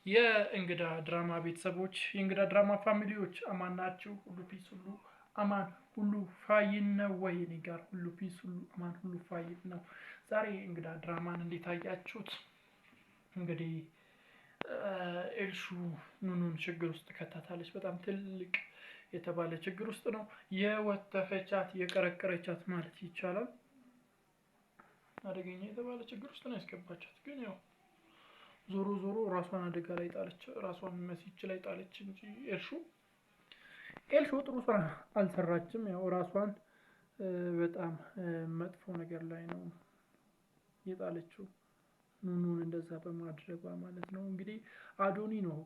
የእንግዳ ድራማ ቤተሰቦች የእንግዳ ድራማ ፋሚሊዎች አማን ናችሁ? ሁሉ ፒስ፣ ሁሉ አማን፣ ሁሉ ፋይን ነው ወይ? እኔ ጋር ሁሉ ፒስ፣ ሁሉ አማን፣ ሁሉ ፋይን ነው። ዛሬ እንግዳ ድራማን እንዴት አያችሁት? እንግዲህ ኤልሹ ኑኑን ችግር ውስጥ ከታታለች። በጣም ትልቅ የተባለ ችግር ውስጥ ነው የወተፈቻት የቀረቀረቻት ማለት ይቻላል። አደገኛ የተባለ ችግር ውስጥ ነው ያስገባቻት። ግን ያው ዞሮ ዞሮ ራሷን አደጋ ላይ ጣለች፣ ራሷን መሲች ላይ ጣለች እንጂ ኤልሹ ጥሩ ስራ አልሰራችም። ያው ራሷን በጣም መጥፎ ነገር ላይ ነው የጣለችው ኑኑን እንደዛ በማድረጓ ማለት ነው። እንግዲህ አዶኒ ነው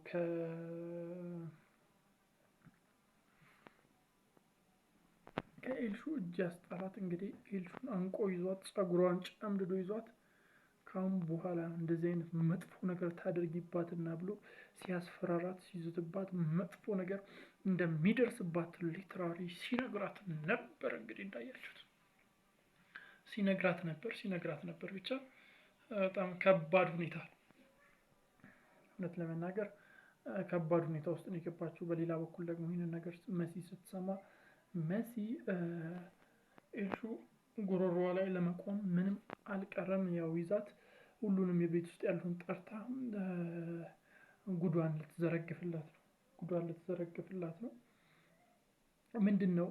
ከኤልሹ እጅ ያስጣላት። እንግዲህ ኤልሹን አንቆ ይዟት ጸጉሯን ጨምድዶ ይዟት ካሁን በኋላ እንደዚህ አይነት መጥፎ ነገር ታደርጊባትና ብሎ ሲያስፈራራት ሲዝትባት መጥፎ ነገር እንደሚደርስባት ሊትራሊ ሲነግራት ነበር። እንግዲህ እንዳያችሁት ሲነግራት ነበር። ብቻ በጣም ከባድ ሁኔታ፣ እውነት ለመናገር ከባድ ሁኔታ ውስጥ ነው የገባችው። በሌላ በኩል ደግሞ ይህንን ነገር መሲ ስትሰማ መሲ ኤልሹ ጉሮሮዋ ላይ ለመቆም ምንም አልቀረም። ያው ይዛት ሁሉንም የቤት ውስጥ ያሉን ጠርታ ጉዷን ልትዘረግፍላት ነው። ምንድነው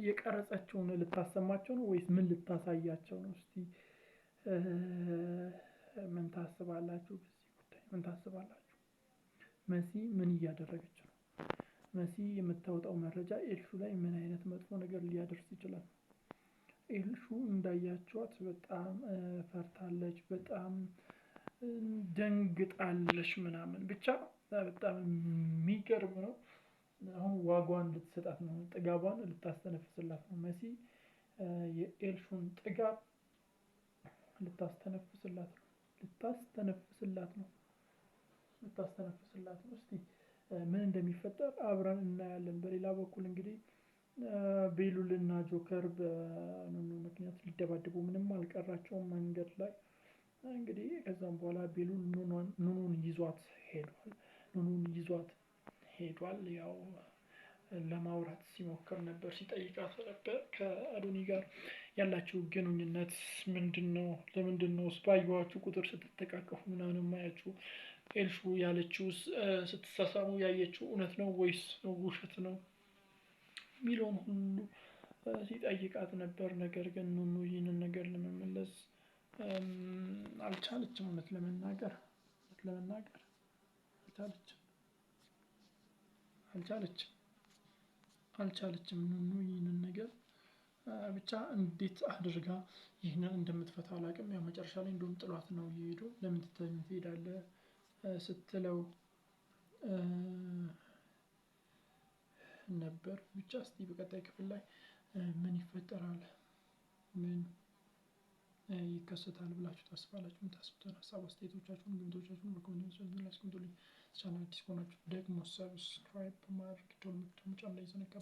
የቀረጸችውን ልታሰማቸው ነው ወይስ ምን ልታሳያቸው ነው? እስቲ ምን ታስባላችሁ? በዚህ ጉዳይ ምን ታስባላችሁ? መሲ ምን እያደረገች ነው? መሲ የምታወጣው መረጃ ኤልሹ ላይ ምን አይነት መጥፎ ነገር ሊያደርስ ይችላል? ኤልሹ እንዳያችኋት በጣም ፈርታለች፣ በጣም ደንግጣለች ምናምን። ብቻ በጣም የሚገርም ነው። አሁን ዋጋዋን ልትሰጣት ነው፣ ጥጋቧን ልታስተነፍስላት ነው። መሲ የኤልሹን ጥጋብ ልታስተነፍስላት ነው። እስቲ ምን እንደሚፈጠር አብረን እናያለን። በሌላ በኩል እንግዲህ ቤሉልና ጆከር በኑኑ ምክንያት ሊደባደቡ ምንም አልቀራቸውም መንገድ ላይ። እንግዲህ ከዛም በኋላ ቤሉል ኑኑን ይዟት ሄዷል። ያው ለማውራት ሲሞክር ነበር፣ ሲጠይቃት ነበር ከአዶኒ ጋር ያላችሁ ግንኙነት ምንድነው? ለምንድነው ባየኋችሁ ቁጥር ስትተቃቀፉ ምናምን ማያችሁ? ኤልሹ ያለችው ስትሳሳሙ ያየችው እውነት ነው ወይስ ውሸት ነው ሚለውን ሁሉ ሲጠይቃት ነበር። ነገር ግን ኑኑ ይህንን ነገር ለመመለስ አልቻለችም። እውነት ለመናገር አልቻለችም ኑኑ ይህንን ነገር። ብቻ እንዴት አድርጋ ይህንን እንደምትፈታው አላውቅም። ያው መጨረሻ ላይ እንደውም ጥሏት ነው የሄደው። ለምን ትሄዳለህ ስትለው ነበር። ብቻ እስቲ በቀጣይ ክፍል ላይ ምን ይፈጠራል፣ ምን ይከሰታል ብላችሁ ታስባላችሁ? የምታስቡትን ሀሳብ አስተያየቶቻችሁን፣ ግምቶቻችሁን በኮሜንት ላይ አስቀምጡልኝ። ቻናል አዲስ ከሆናችሁ ደግሞ ሰብስክራይብ በማድረግ ደወል ምልክቱን መጫን እንዳይዘነጋ።